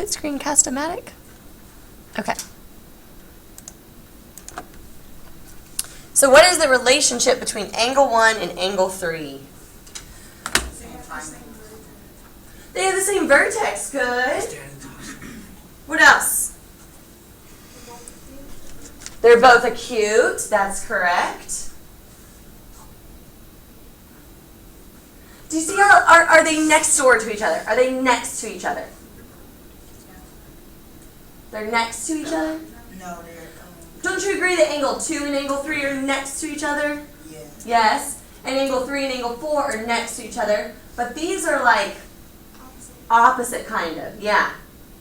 Screencast-O-Matic? Okay. So what is the relationship between angle 1 and angle 3? They have the same vertex. Good. What else? They're both acute. That's correct. Do you see how, are they next door to each other? Are they next to each other? They're next to each other? No, they're. Don't you agree that angle 2 and angle 3 are next to each other? Yeah. Yes. And angle 3 and angle 4 are next to each other. But these are like opposite kind of. Yeah.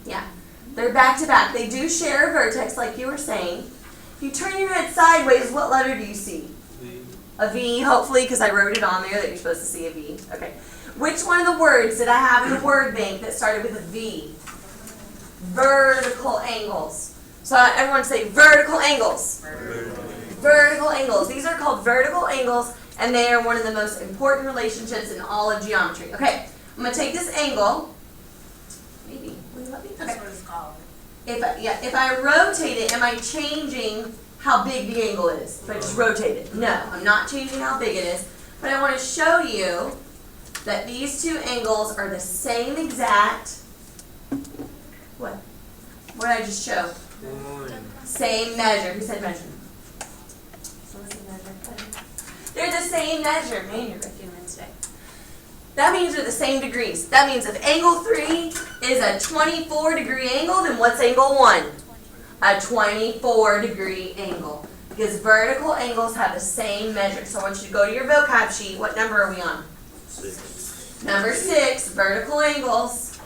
Yeah. They're back to back. They do share a vertex like you were saying. If you turn your head sideways, what letter do you see? V. A V, hopefully, because I wrote it on there that you're supposed to see a V. Okay. Which one of the words did I have in the word bank that started with a V? Vertical angles. So everyone say vertical angles. Vertical angles. These are called vertical angles, and they are one of the most important relationships in all of geometry. Okay, I'm going to take this angle. Maybe. Will you let me? That's Okay. what it's called. If I rotate it, am I changing how big the angle is? If I just rotate it? No, I'm not changing how big it is. But I want to show you that these two angles are the same exact. What? What did I just show? Same measure. Who said measure? Someone said measure. They're the same measure. Man, you're making them today. That means they're the same degrees. That means if angle 3 is a 24-degree angle, then what's angle 1? A 24-degree angle. Because vertical angles have the same measure. So I want you to go to your vocab sheet. What number are we on? 6. Number 6, vertical angles.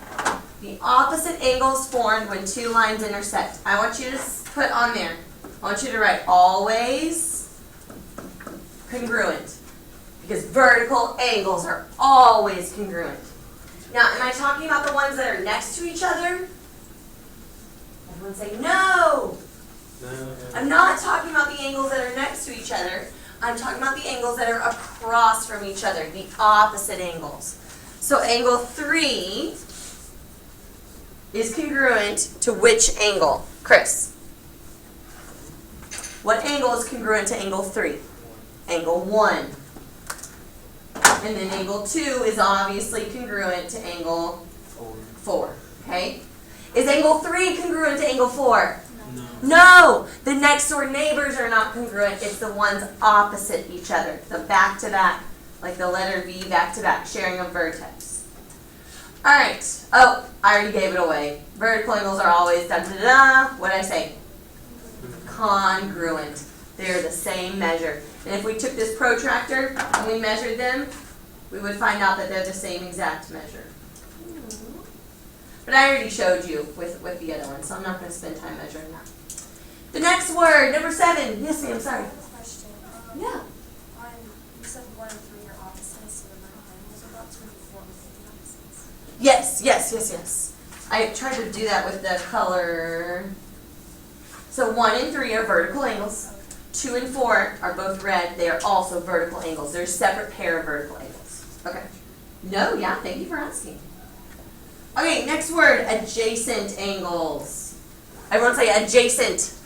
The opposite angles formed when two lines intersect. I want you to put on there, I want you to write always congruent. Because vertical angles are always congruent. Now, am I talking about the ones that are next to each other? Everyone say no. No. I'm not talking about the angles that are next to each other. I'm talking about the angles that are across from each other, the opposite angles. So angle 3 is congruent to which angle? Chris. What angle is congruent to angle 3? Angle 1. And then angle 2 is obviously congruent to angle 4. Okay? Is angle 3 congruent to angle 4? No. No! The next door neighbors are not congruent. It's the ones opposite each other. The back to back. Like the letter V back to back, sharing a vertex. Alright. Oh, I already gave it away. Vertical angles are always da-da-da. What did I say? Congruent. They're the same measure. And if we took this protractor and we measured them, we would find out that they're the same exact measure. But I already showed you with the other one, so I'm not going to spend time measuring that. The next word, number 7. Yes, ma'am, sorry. Question. Yeah. You said 1 and 3 are opposites, so the angles are about 24 with the opposites. Yes. I tried to do that with the color. So 1 and 3 are vertical angles. 2 and 4 are both red. They are also vertical angles. They're a separate pair of vertical angles. Okay. No, yeah, thank you for asking. Okay, next word, adjacent angles. Everyone say adjacent.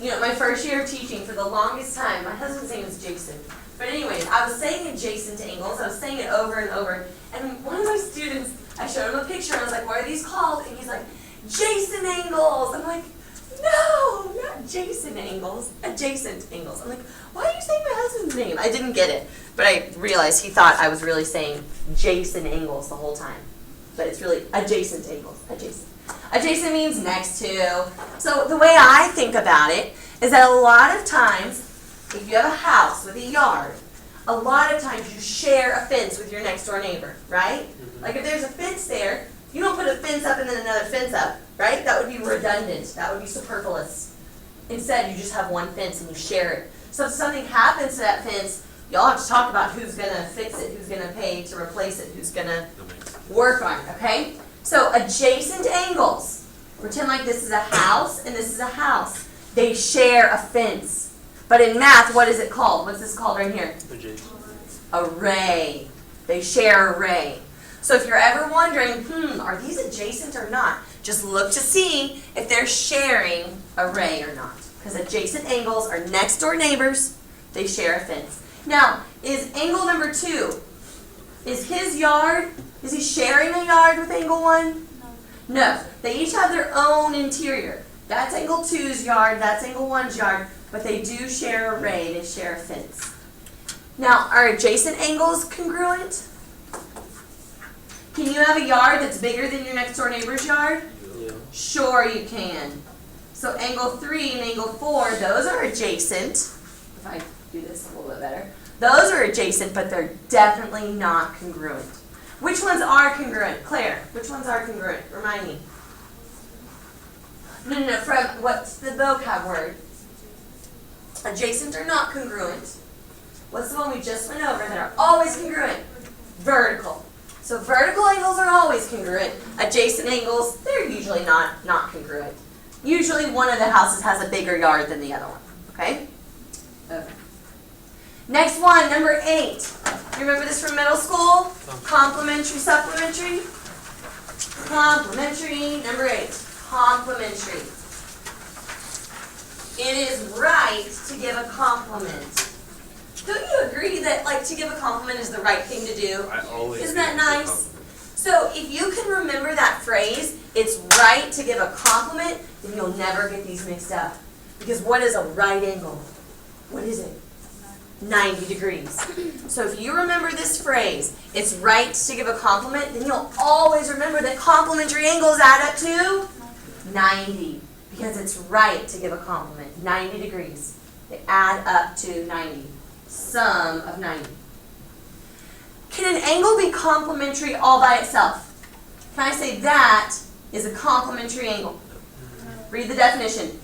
You know, my first year of teaching, for the longest time, my husband's name is Jason. But anyways, I was saying adjacent angles. I was saying it over and over. And one of my students, I showed him a picture. And I was like, what are these called? And he's like, Jason angles. I'm like, no, not Jason angles. Adjacent angles. I'm like, why are you saying my husband's name? I didn't get it. But I realized he thought I was really saying Jason angles the whole time. But it's really adjacent angles. Adjacent. Adjacent means next to. So the way I think about it is that a lot of times, if you have a house with a yard, a lot of times you share a fence with your next door neighbor, right? Like if there's a fence there, you don't put a fence up and then another fence up, right? That would be redundant. That would be superfluous. Instead, you just have one fence and you share it. So if something happens to that fence, y'all have to talk about who's going to fix it, who's going to pay to replace it, who's going to work on it, okay? So adjacent angles. Pretend like this is a house and this is a house. They share a fence. But in math, what is it called? What's this called right here? Adjacent. Array. They share array. So if you're ever wondering, are these adjacent or not, just look to see if they're sharing a ray or not. Because adjacent angles are next door neighbors, they share a fence. Now, is angle number 2, is his yard, is he sharing a yard with angle 1? No, they each have their own interior. That's angle 2's yard, that's angle 1's yard, but they do share a ray, they share a fence. Now, are adjacent angles congruent? Can you have a yard that's bigger than your next door neighbor's yard? Yeah. Sure you can. So angle 3 and angle 4, those are adjacent. If I do this a little bit better. Those are adjacent, but they're definitely not congruent. Which ones are congruent? Claire, which ones are congruent? Remind me. No, from what's the vocab word? Adjacent or not congruent. What's the one we just went over that are always congruent? Vertical. So vertical angles are always congruent. Adjacent angles, they're usually not congruent. Usually one of the houses has a bigger yard than the other one. Okay? Okay. Next one, number 8. You remember this from middle school? Complementary, supplementary? Complementary, number 8. Complementary. It is right to give a compliment. Don't you agree that to give a compliment is the right thing to do? I always Isn't that give a nice? compliment. So if you can remember that phrase, it's right to give a compliment, then you'll never get these mixed up. Because what is a right angle? What is it? 90 degrees. So if you remember this phrase, it's right to give a compliment, then you'll always remember that complementary angles add up to 90. Because it's right to give a compliment. 90 degrees. They add up to 90. Sum of 90. Can an angle be complementary all by itself? Can I say that is a complementary angle? Read the definition.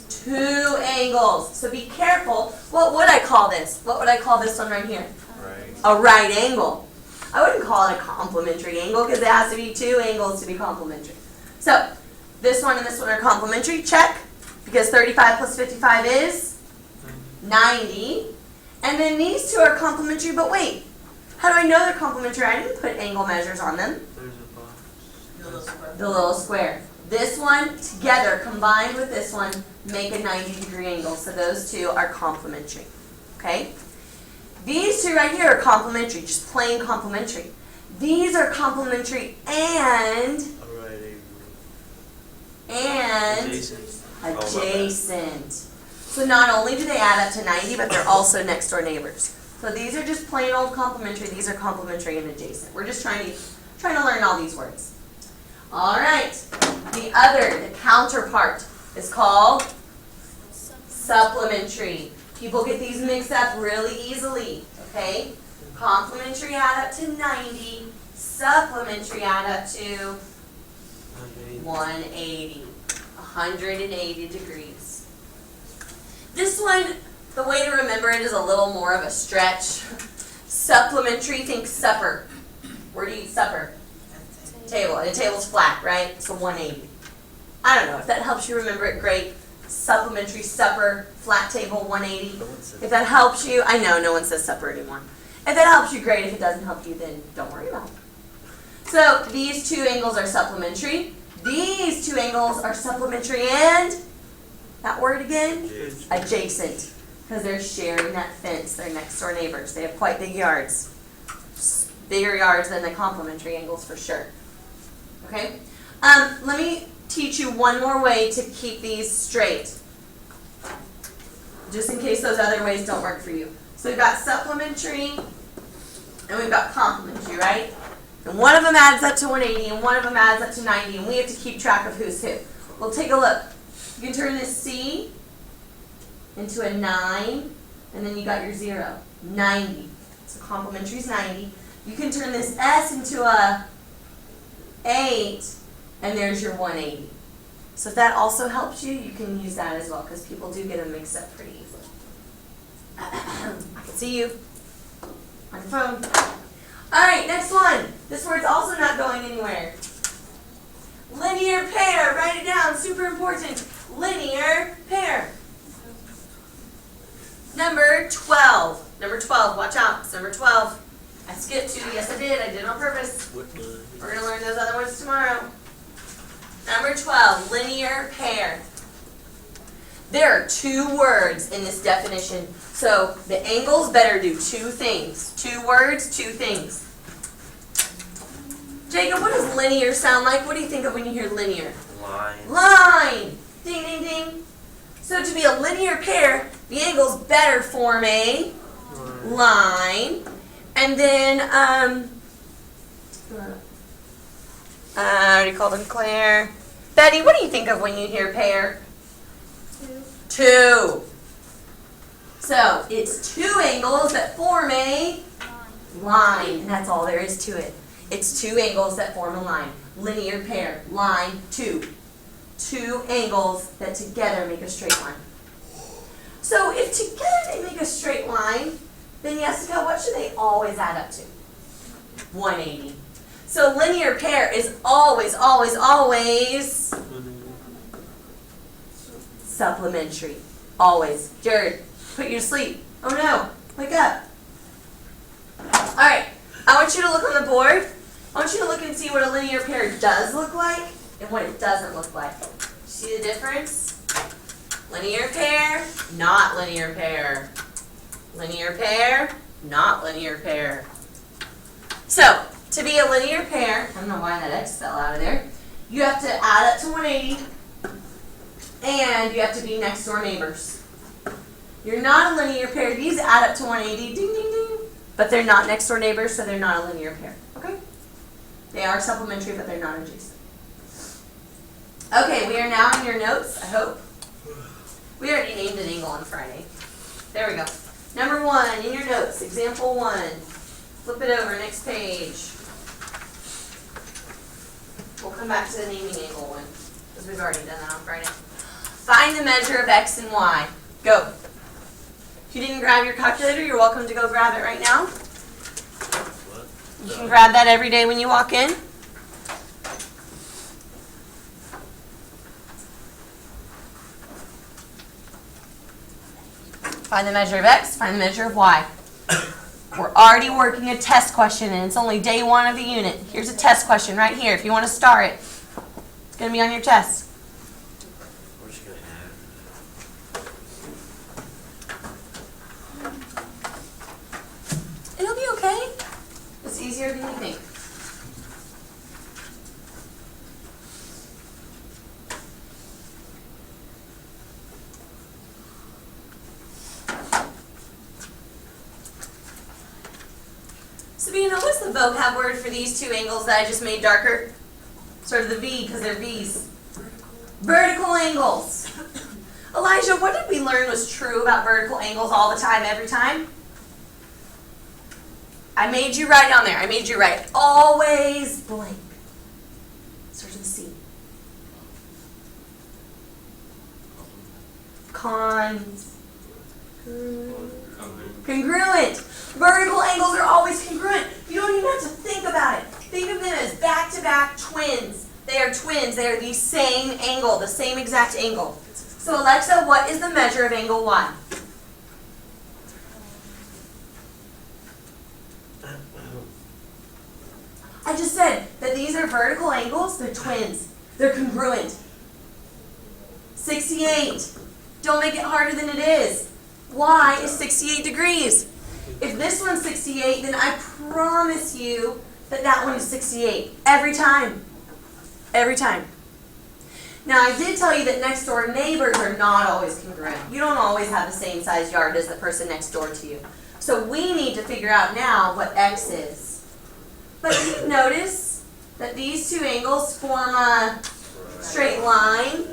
2 angles. So be careful. What would I call this? What would I call this one right here? Right. A right angle. I wouldn't call it a complementary angle because it has to be 2 angles to be complementary. So this one and this one are complementary. Check. Because 35 plus 55 is 90. And then these 2 are complementary, but wait. How do I know they're complementary? I didn't put angle measures on them. There's a box. The little square. This one together, combined with this one, make a 90-degree angle. So those 2 are complementary. Okay? These 2 right here are complementary, just plain complementary. These are complementary and A right angle. adjacent. Adjacent. So not only do they add up to 90, but they're also next door neighbors. So these are just plain old complementary. These are complementary and adjacent. We're just trying to learn all these words. All right. The counterpart is called supplementary. People get these mixed up really easily. Okay? Complementary add up to 90. Supplementary add up to 180. 180 degrees. This one, the way to remember it is a little more of a stretch. Supplementary, think supper. Where do you eat supper? Table. And the table's flat, right? So 180. I don't know. If that helps you remember it, great. Supplementary, supper, flat table, 180. If that helps you, I know no one says supper anymore. If that helps you, great. If it doesn't help you, then don't worry about it. So these 2 angles are supplementary. These 2 angles are supplementary and, that word again? Adjacent. Because they're sharing that fence. They're next door neighbors. They have quite big yards. Bigger yards than the complementary angles for sure. Okay? Let me teach you one more way to keep these straight. Just in case those other ways don't work for you. So we've got supplementary and we've got complementary, right? And one of them adds up to 180 and one of them adds up to 90 and we have to keep track of who's who. Well, take a look. You can turn this C into a 9 and then you got your 0. 90. So complementary is 90. You can turn this S into a 8 and there's your 180. So if that also helps you, you can use that as well because people do get them mixed up pretty easily. I can see you on your phone. All right, next one. This word's also not going anywhere. Linear pair. Write it down. Super important. Linear pair. Number 12. Number 12. Watch out. It's number 12. I skipped 2. Yes, I did. I did it on purpose. What line? We're gonna learn those other ones tomorrow. Number 12, linear pair. There are 2 words in this definition, so the angles better do 2 things. 2 words, 2 things. Jacob, what does linear sound like? What do you think of when you hear linear? Line. Line! Ding, ding, ding. So to be a linear pair, the angles better form a line. And then, I already called him Claire. Betty, what do you think of when you hear pair? 2. So it's 2 angles that form a line. And that's all there is to it. It's 2 angles that form a line. Linear pair. Line, 2. 2 angles that together make a straight line. So if together they make a straight line, then Jessica, what should they always add up to? 180. So linear pair is always, always, always supplementary. Always. Jared, put you to sleep. Oh no, wake up. Alright, I want you to look on the board. I want you to look and see what a linear pair does look like and what it doesn't look like. See the difference? Linear pair, not linear pair. Linear pair, not linear pair. So, to be a linear pair, I don't know why that X fell out of there, you have to add up to 180 and you have to be next door neighbors. You're not a linear pair. These add up to 180, ding, ding, ding, but they're not next door neighbors, so they're not a linear pair. Okay? They are supplementary, but they're not adjacent. Okay, we are now in your notes, I hope. We already named an angle on Friday. There we go. Number 1 in your notes, example 1. Flip it over, next page. We'll come back to the naming angle one, because we've already done that on Friday. Find the measure of x and y. Go. If you didn't grab your calculator, you're welcome to go grab it right now. What? You can grab that every day when you walk in. Find the measure of x, find the measure of y. We're already working a test question, and it's only day 1 of the unit. Here's a test question right here if you want to star it. It's going to be on your test. We're just gonna add. It'll be okay. It's easier than you think. Sabina, what's the vocab word for these 2 angles that I just made darker? Sort of the V, because they're V's. Vertical angles. Elijah, what did we learn was true about vertical angles all the time, every time? I made you write on there. I made you write always blank. Starts with a C. Congruent. Vertical angles are always congruent. You don't even have to think about it. Think of them as back-to-back twins. They are twins. They are the same angle, the same exact angle. So Alexa, what is the measure of angle Y? I just said that these are vertical angles. They're twins. They're congruent. 68. Don't make it harder than it is. Y is 68 degrees. If this one's 68, then I promise you that that one is 68. Every time. Every time. Now, I did tell you that next door neighbors are not always congruent. You don't always have the same size yard as the person next door to you. So we need to figure out now what x is. But you notice that these 2 angles form a straight line.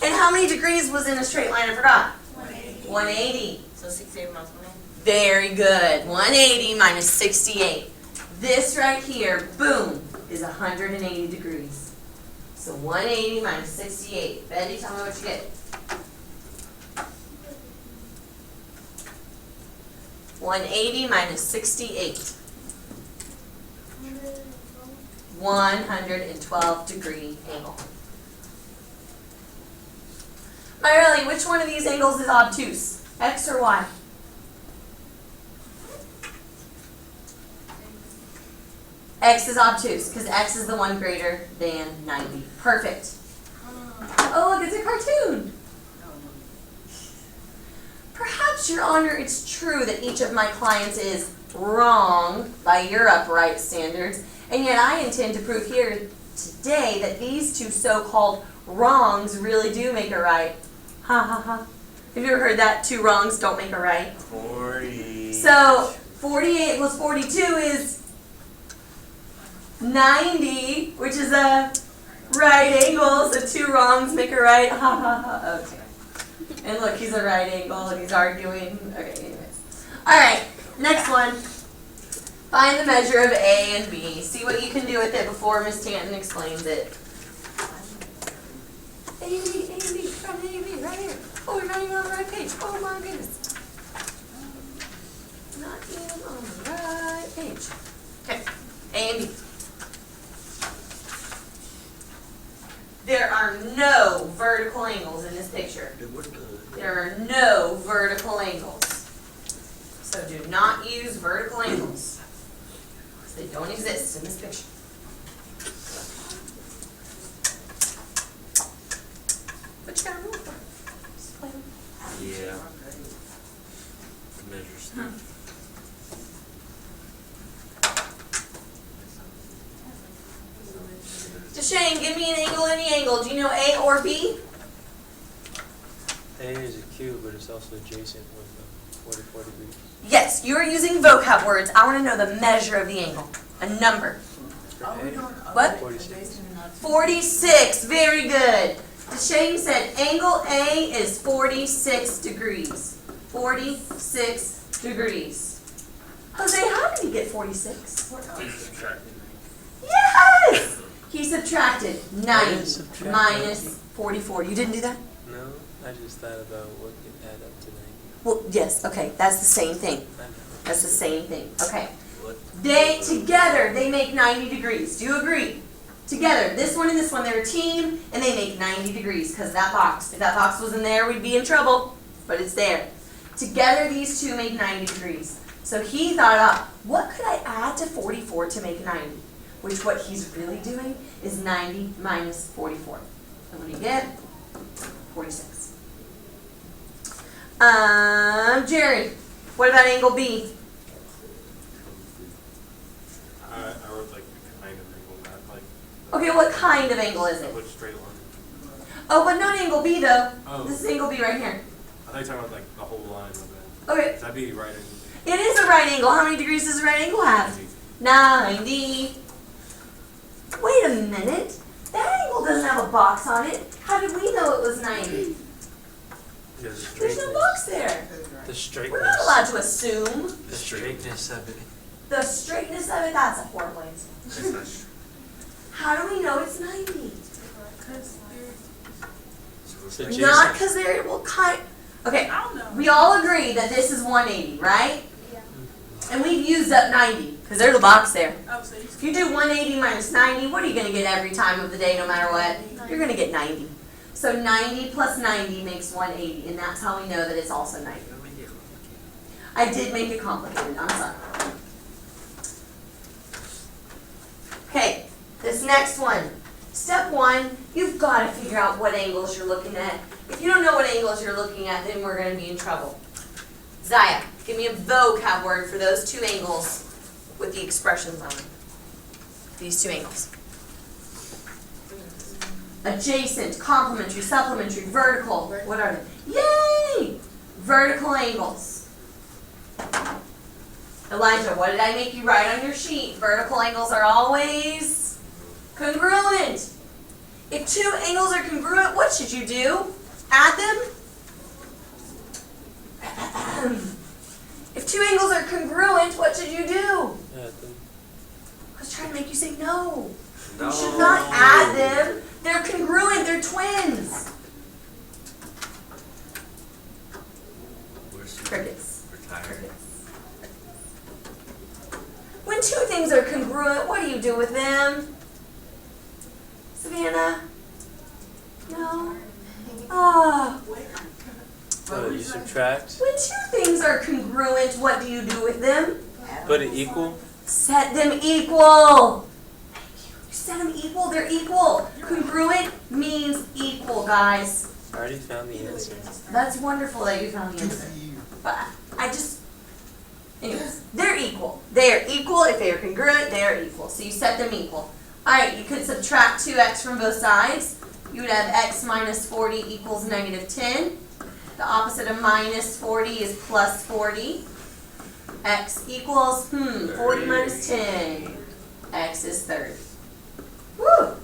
And how many degrees was in a straight line? I forgot. 180. 180. So 68 minus 180. Very good. 180 minus 68. This right here, boom, is 180 degrees. So 180 minus 68. Betty, tell me what you get. 180 minus 68. 112 degree angle. Marilyn, which one of these angles is obtuse? X or Y? X is obtuse, because X is the one greater than 90. Perfect. Oh, look, it's a cartoon. Perhaps, Your Honor, it's true that each of my clients is wrong by your upright standards, and yet I intend to prove here today that these two so-called wrongs really do make a right. Ha ha ha. Have you ever heard that? 2 wrongs don't make a right? 40. So, 48 plus 42 is 90, which is a right angle, so 2 wrongs make a right. Ha ha ha. Okay. And look, he's a right angle and he's arguing. Okay, anyways. Alright, next one. Find the measure of A and B. See what you can do with it before Miss Tanton explains it. A and B, from A and B, right here. Oh, we're not even on the right page. Oh my goodness. Not even on the right page. Okay, A and B. There are no vertical angles in this picture. There are no vertical angles. So do not use vertical angles, because they don't exist in this picture. What you got to rule for? Just play with it. Yeah. Measure stuff. Shane, give me an angle, any angle. Do you know A or B? A is a cube, but it's also adjacent with 44 degrees. Yes, you are using vocab words. I want to know the measure of the angle. A number. For A, What? 46. 46. Very good. Shane said angle A is 46 degrees. 46 degrees. Jose, how did he get 46? Yes! He subtracted 90 minus 44. You didn't do that? No, I just thought about what could add up to 90. Well, yes, okay. That's the same thing. I know. That's the same thing. Okay. What? They, together, they make 90 degrees. Do you agree? Together, this one and this one, they're a team, and they make 90 degrees because that box. If that box wasn't there, we'd be in trouble, but it's there. Together, these two make 90 degrees. So he thought about, what could I add to 44 to make 90? Which what he's really doing is 90 minus 44. And what do you get? 46. Jerry, what about angle B? I wrote like the kind of angle, not like. Okay, what kind of angle is I it? put straight line. Oh, but not angle B though. Oh. This is angle B right here. I thought you were talking about like the whole line of it. Okay, That'd be right angle. it is a right angle. How many degrees does a right angle have? 90. Wait a minute. That angle doesn't have a box on it. How did we know it was 90? There's no box there. The We're straightness. not allowed to assume. The straightness of it. The straightness of it, that's a horrible answer. How do we know it's 90? It's adjacent. Not because they're, well, kind. Okay, we all agree that this is 180, right? Yeah. And we've used up 90, because there's a box there. Oh, so you If you do 180 minus 90, what are you going to get every time of the day, no matter what? You're going to get 90. So 90 plus 90 makes 180, and that's how we know that it's also 90. I did make it complicated, I'm sorry. Okay, this next one. Step 1, you've got to figure out what angles you're looking at. If you don't know what angles you're looking at, then we're going to be in trouble. Zaya, give me a vocab word for those two angles with the expressions on them. These two angles. Adjacent, complementary, supplementary, vertical. What are they? Yay! Vertical angles. Elijah, what did I make you write on your sheet? Vertical angles are always congruent. If two angles are congruent, what should you do? Add them? If two angles are congruent, what should you do? Yeah, I was trying to make you say no. You should not add them. They're congruent. They're twins. Crickets. Crickets. When two things are congruent, what do you do with them? Savannah? No? Ah. you subtract. When two things are congruent, what do you do with them? Put it equal. Set them equal. You set them equal, they're equal. Congruent means equal, guys. I already found the answer. That's wonderful that you found the answer. But anyways, they're equal. They are equal. If they are congruent, they are equal. So you set them equal. Alright, you could subtract 2x from both sides. You would have x minus 40 equals negative 10. The opposite of minus 40 is plus 40. X equals, 40 minus 10. X is 30. Woo!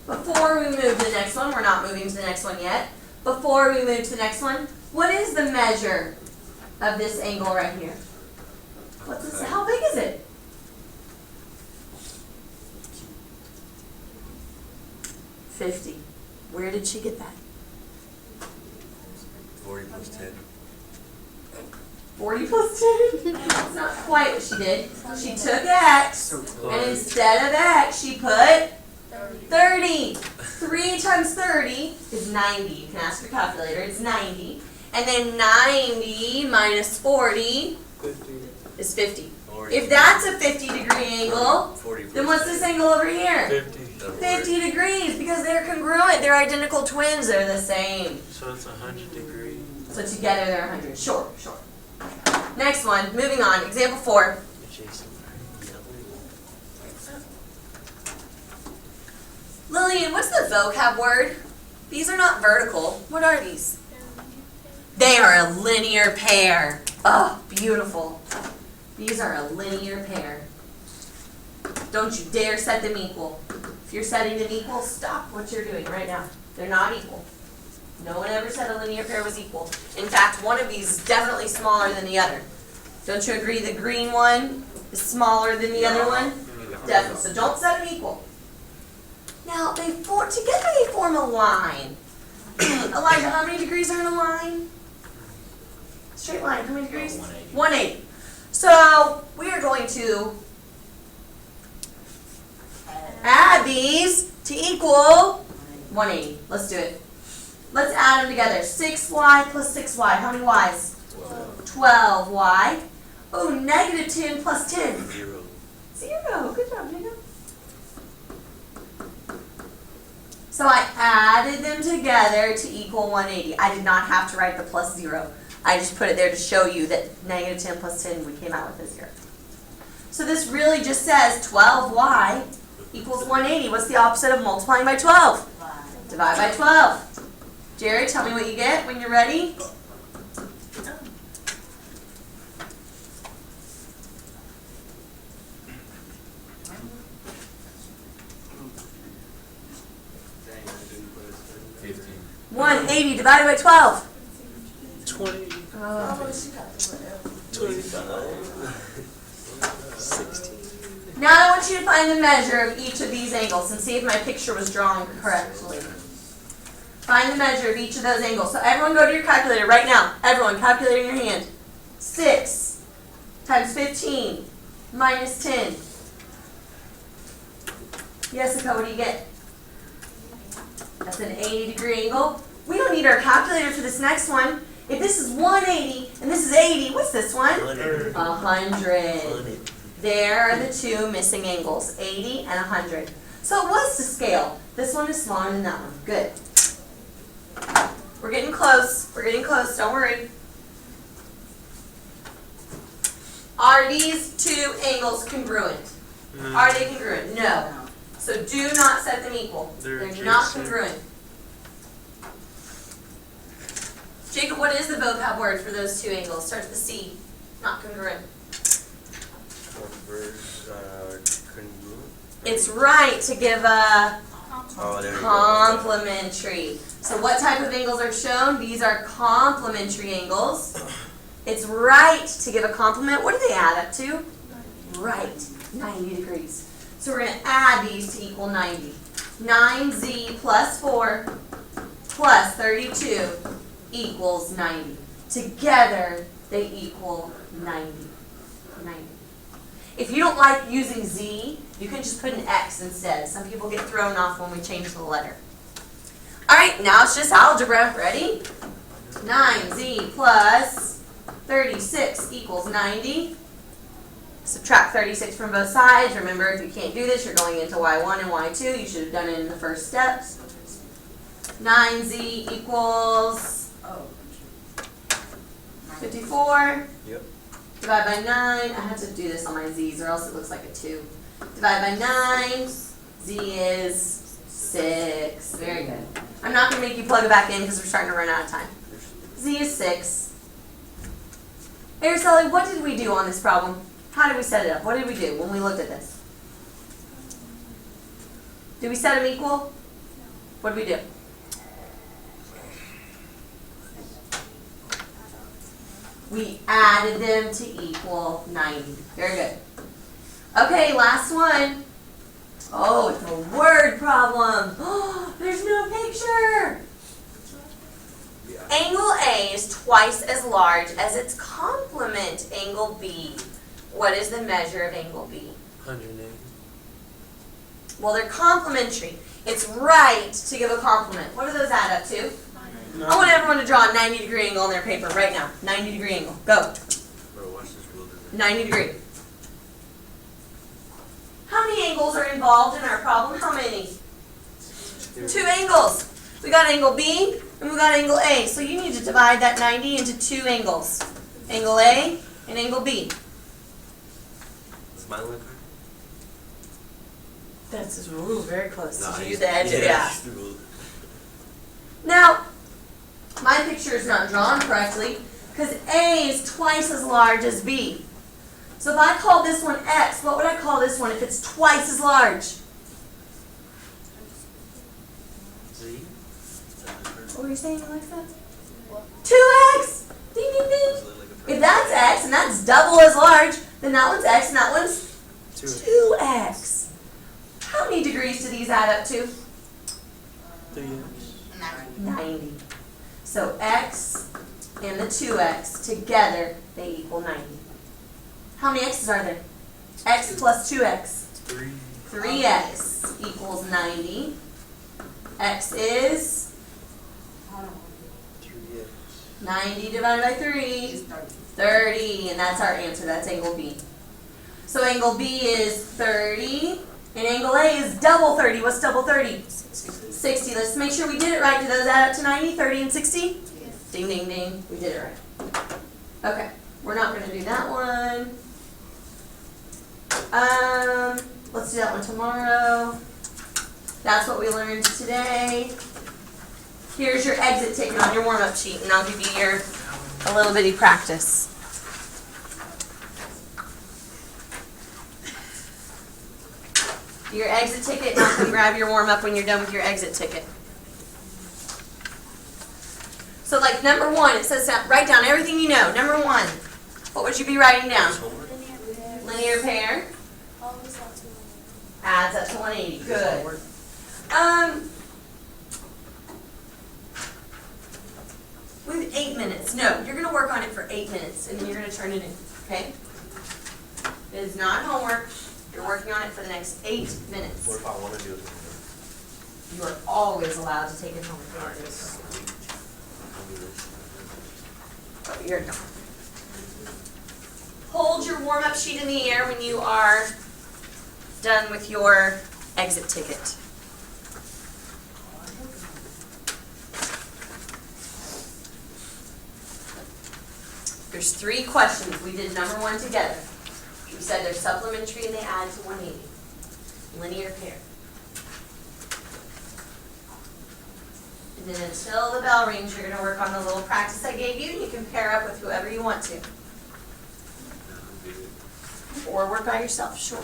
Before we move to the next one, we're not moving to the next one yet. Before we move to the next one, what is the measure of this angle right here? What's this? How big is it? $50. Where did she get that? 40 plus 10. 40 plus 10? That's not quite what she did. She took x, and instead of x, she put 30. 3 times 30 is 90. You can ask your calculator. It's 90. And then 90 minus 40 is 50. If that's a 50-degree angle, 40 plus then what's this angle over here? 50. 50 degrees, because they're congruent. They're identical twins. They're the same. So it's 100 degrees. So together they're 100. Sure. Next one. Moving on. Example 4. Jason. Lillian, what's the vocab word? These are not vertical. What are these? They are a linear pair. Oh, beautiful. These are a linear pair. Don't you dare set them equal. If you're setting them equal, stop what you're doing right now. They're not equal. No one ever said a linear pair was equal. In fact, one of these is definitely smaller than the other. Don't you agree the green one is smaller than the other one? Definitely. So don't set them equal. Now, together they form a line. Elijah, how many degrees are in a line? Straight line, how many degrees? 180. So, we are going to add these to equal 180. Let's do it. Let's add them together. 6y plus 6y. How many y's? 12y. Oh, negative 10 plus 10. 0. 0. Good job, Jacob. So I added them together to equal 180. I did not have to write the plus 0. I just put it there to show you that negative 10 plus 10, we came out with a 0. So this really just says 12y equals 180. What's the opposite of multiplying by 12? Divide by 12. Jerry, tell me what you get when you're ready. $15. 180 divided by 12. 20. 16. Now I want you to find the measure of each of these angles and see if my picture was drawn correctly. Find the measure of each of those angles. So everyone go to your calculator right now. Everyone, calculator in your hand. 6 times 15 minus 10. Jessica, what do you get? That's an 80-degree angle. We don't need our calculator for this next one. If this is 180 and this is 80, what's this one? 100. There are the two missing angles, 80 and 100. So it was to scale. This one is smaller than that one. Good. We're getting close. We're getting close. Don't worry. Are these two angles congruent? Are they congruent? No. So do not set them equal. They're not congruent. Jacob, what is the vocab word for those two angles? Starts with the C. Not congruent. Congruent? It's right to give a Oh, there you go. complementary. So what type of angles are shown? These are complementary angles. It's right to give a complement. What do they add up to? Right, 90 degrees. So we're going to add these to equal 90. 9z plus 4 plus 32 equals 90. Together, they equal 90. 90. If you don't like using z, you can just put an x instead. Some people get thrown off when we change the letter. All right, now it's just algebra. Ready? 9z plus 36 equals 90. Subtract 36 from both sides. Remember, if you can't do this, you're going into y1 and y2. You should have done it in the first steps. 9z equals 54. Yep. Divide by 9. I have to do this on my z's or else it looks like a 2. Divide by 9. Z is 6. Very good. I'm not going to make you plug it back in because we're starting to run out of time. Z is 6. Araceli, what did we do on this problem? How did we set it up? What did we do when we looked at this? Did we set them equal? What did we do? We added them to equal 90. Very good. Okay, last one. Oh, it's a word problem. Oh, there's no picture. Angle A is twice as large as its complement, angle B. What is the measure of angle B? 180. Well, they're complementary. It's right to give a compliment. What do those add up to? I want everyone to draw a 90-degree angle on their paper right now. 90-degree angle. Go. Bro, watch this wilderness. 90 degree. How many angles are involved in our problem? How many? 2 angles. We got angle B and we got angle A. So you need to divide that 90 into 2 angles. Angle A and angle B. Is mine one card? That's very close. Nah, Did you he's- use the edge? yeah, Yeah. he's the ruler. Now, my picture is not drawn correctly because A is twice as large as B. So if I call this one X, what would I call this one if it's twice as large? Z? What were you saying, Alexa? 2X! Ding, ding, ding. If that's X and that's double as large, then that one's X and that one's 2X. How many degrees do these add up to? 3x. 90. So X and the 2X together, they equal 90. How many X's are there? X plus 2X. 3. 3X equals 90. X is 3x. 90 divided by 3. 30, and that's our answer. That's angle B. So angle B is 30, and angle A is double 30. What's double 30? 60. Let's make sure we did it right. Do those add up to 90, 30, and 60? Yes. Ding, ding, ding. We did it right. Okay, we're not going to do that one. Let's do that one tomorrow. That's what we learned today. Here's your exit ticket on your warm-up sheet, and I'll give you your a little bitty practice. Your exit ticket, and I'll come grab your warm-up when you're done with your exit ticket. So like number 1, it says write down everything you know. Number 1, what would you be writing down? Linear pair. Always up to Adds up to 180. Good. With 8 minutes. No, you're going to work on it for 8 minutes, and then you're going to turn it in. Okay? It is not homework. You're working on it for the next 8 minutes. What if I want to do it? You are always allowed to take it home. Alright, I'll do this. Oh, you're done. Hold your warm-up sheet in the air when you are done with your exit ticket. There's 3 questions. We did number 1 together. We said they're supplementary and they add to 180. Linear pair. And then until the bell rings, you're going to work on the little practice I gave you, and you can pair up with whoever you want to. Or work by yourself, sure.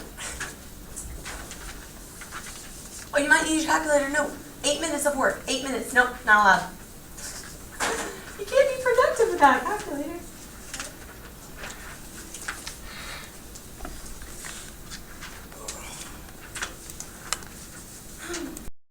Oh, you might need your calculator. No, 8 minutes of work. 8 minutes. Nope, not allowed. You can't be productive without a calculator.